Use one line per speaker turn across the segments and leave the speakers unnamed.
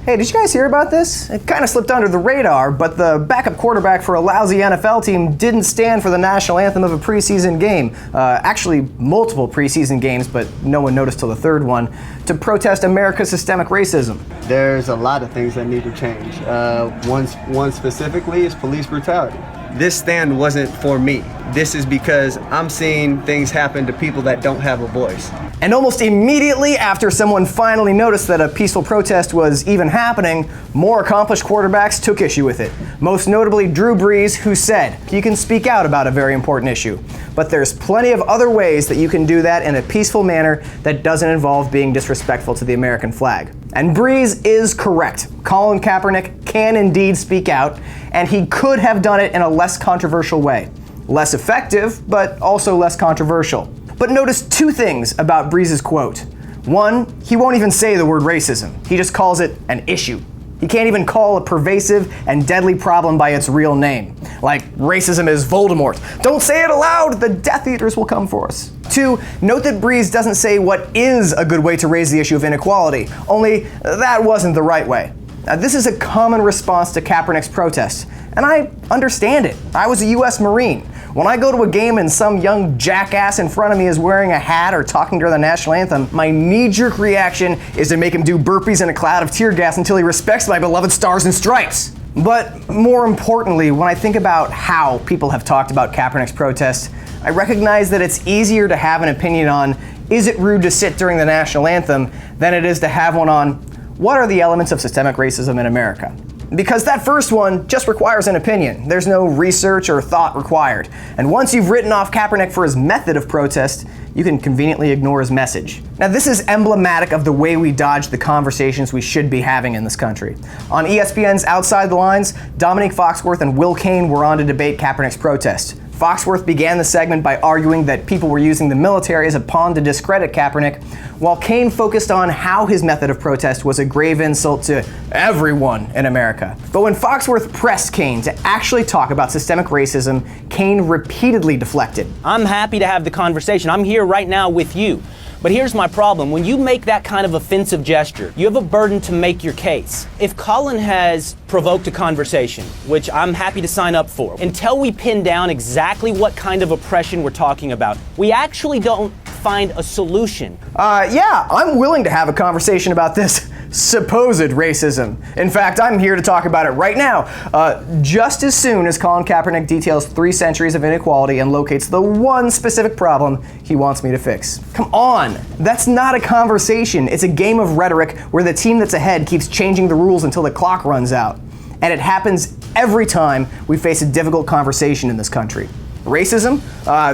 Hey, did you guys hear about this? It kind of slipped under the radar, but the backup quarterback for a lousy NFL team didn't stand for the national anthem of a preseason game. Actually, multiple preseason games, but no one noticed till the third one, to protest America's systemic racism.
There's a lot of things that need to change. One specifically is police brutality. This stand wasn't for me. This is because I'm seeing things happen to people that don't have a voice.
And almost immediately after someone finally noticed that a peaceful protest was even happening, more accomplished quarterbacks took issue with it. Most notably Drew Brees, who said, "You can speak out about a very important issue, but there's plenty of other ways that you can do that in a peaceful manner that doesn't involve being disrespectful to the American flag." And Brees is correct. Colin Kaepernick can indeed speak out, and he could have done it in a less controversial way. Less effective, but also less controversial. But notice two things about Brees' quote. One, he won't even say the word racism. He just calls it an issue. He can't even call a pervasive and deadly problem by its real name. Like, racism is Voldemort. Don't say it aloud, the Death Eaters will come for us. Two, note that Brees doesn't say what is a good way to raise the issue of inequality, only that wasn't the right way. Now, this is a common response to Kaepernick's protest, and I understand it. I was a US Marine. When I go to a game and some young jackass in front of me is wearing a hat or talking during the national anthem, my knee-jerk reaction is to make him do burpees in a cloud of tear gas until he respects my beloved stars and stripes. But more importantly, when I think about how people have talked about Kaepernick's protest, I recognize that it's easier to have an opinion on, is it rude to sit during the national anthem, than it is to have one on, what are the elements of systemic racism in America? Because that first one just requires an opinion. There's no research or thought required. And once you've written off Kaepernick for his method of protest, you can conveniently ignore his message. Now, this is emblematic of the way we dodge the conversations we should be having in this country. On ESPN's Outside the Lines, Dominique Foxworth and Will Cain were on to debate Kaepernick's protest. Foxworth began the segment by arguing that people were using the military as a pawn to discredit Kaepernick, while Cain focused on how his method of protest was a grave insult to everyone in America. But when Foxworth pressed Cain to actually talk about systemic racism, Cain repeatedly deflected.
I'm happy to have the conversation. I'm here right now with you. But here's my problem. When you make that kind of offensive gesture, you have a burden to make your case. If Colin has provoked a conversation, which I'm happy to sign up for, until we pin down exactly what kind of oppression we're talking about, we actually don't find a solution.
Yeah, I'm willing to have a conversation about this supposed racism. In fact, I'm here to talk about it right now, just as soon as Colin Kaepernick details 3 centuries of inequality and locates the one specific problem he wants me to fix. Come on, that's not a conversation. It's a game of rhetoric where the team that's ahead keeps changing the rules until the clock runs out. And it happens every time we face a difficult conversation in this country. Racism?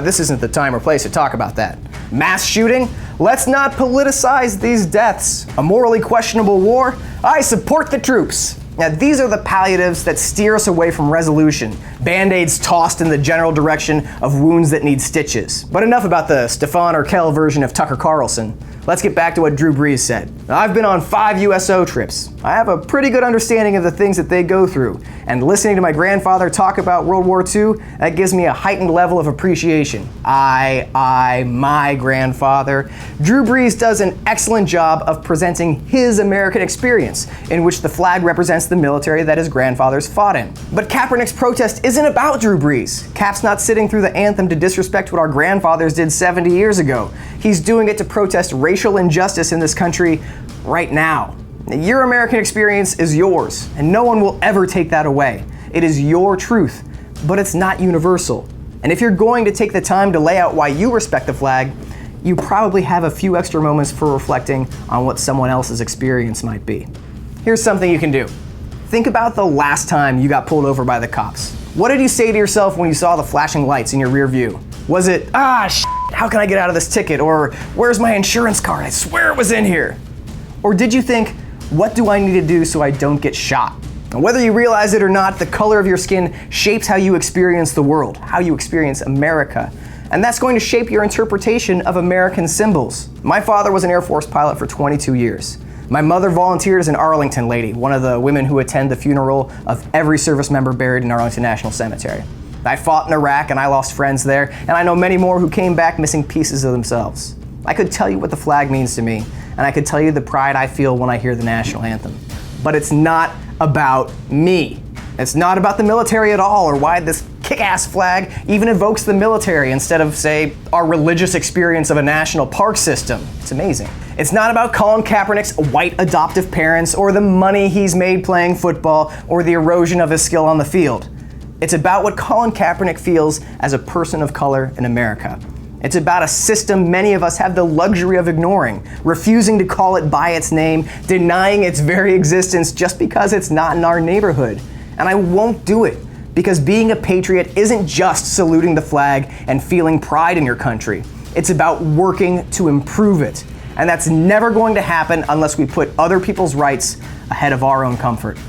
This isn't the time or place to talk about that. Mass shooting? Let's not politicize these deaths. A morally questionable war? I support the troops. Now, these are the palliatives that steer us away from resolution. Band-aids tossed in the general direction of wounds that need stitches. But enough about the Stefan Urkel version of Tucker Carlson. Let's get back to what Drew Brees said. Now, I've been on 5 USO trips. I have a pretty good understanding of the things that they go through. And listening to my grandfather talk about World War II, that gives me a heightened level of appreciation. My grandfather. Drew Brees does an excellent job of presenting his American experience, in which the flag represents the military that his grandfathers fought in. But Kaepernick's protest isn't about Drew Brees. Cap's not sitting through the anthem to disrespect what our grandfathers did 70 years ago. He's doing it to protest racial injustice in this country right now. Your American experience is yours, and no one will ever take that away. It is your truth, but it's not universal. And if you're going to take the time to lay out why you respect the flag, you probably have a few extra moments for reflecting on what someone else's experience might be. Here's something you can do. Think about the last time you got pulled over by the cops. What did you say to yourself when you saw the flashing lights in your rear view? Was it, how can I get out of this ticket? Or, where's my insurance card? I swear it was in here. Or did you think, what do I need to do so I don't get shot? And whether you realize it or not, the color of your skin shapes how you experience the world, how you experience America. And that's going to shape your interpretation of American symbols. My father was an Air Force pilot for 22 years. My mother volunteered as an Arlington lady, one of the women who attend the funeral of every service member buried in Arlington National Cemetery. I fought in Iraq and I lost friends there, and I know many more who came back missing pieces of themselves. I could tell you what the flag means to me, and I could tell you the pride I feel when I hear the national anthem. but it's not about me. It's not about the military at all, or why this kick-ass flag even evokes the military instead of, say, our religious experience of a national park system. It's amazing. It's not about Colin Kaepernick's white adoptive parents, or the money he's made playing football, or the erosion of his skill on the field. It's about what Colin Kaepernick feels as a person of color in America. It's about a system many of us have the luxury of ignoring, refusing to call it by its name, denying its very existence just because it's not in our neighborhood. And I won't do it, because being a patriot isn't just saluting the flag and feeling pride in your country. It's about working to improve it. And that's never going to happen unless we put other people's rights ahead of our own comfort.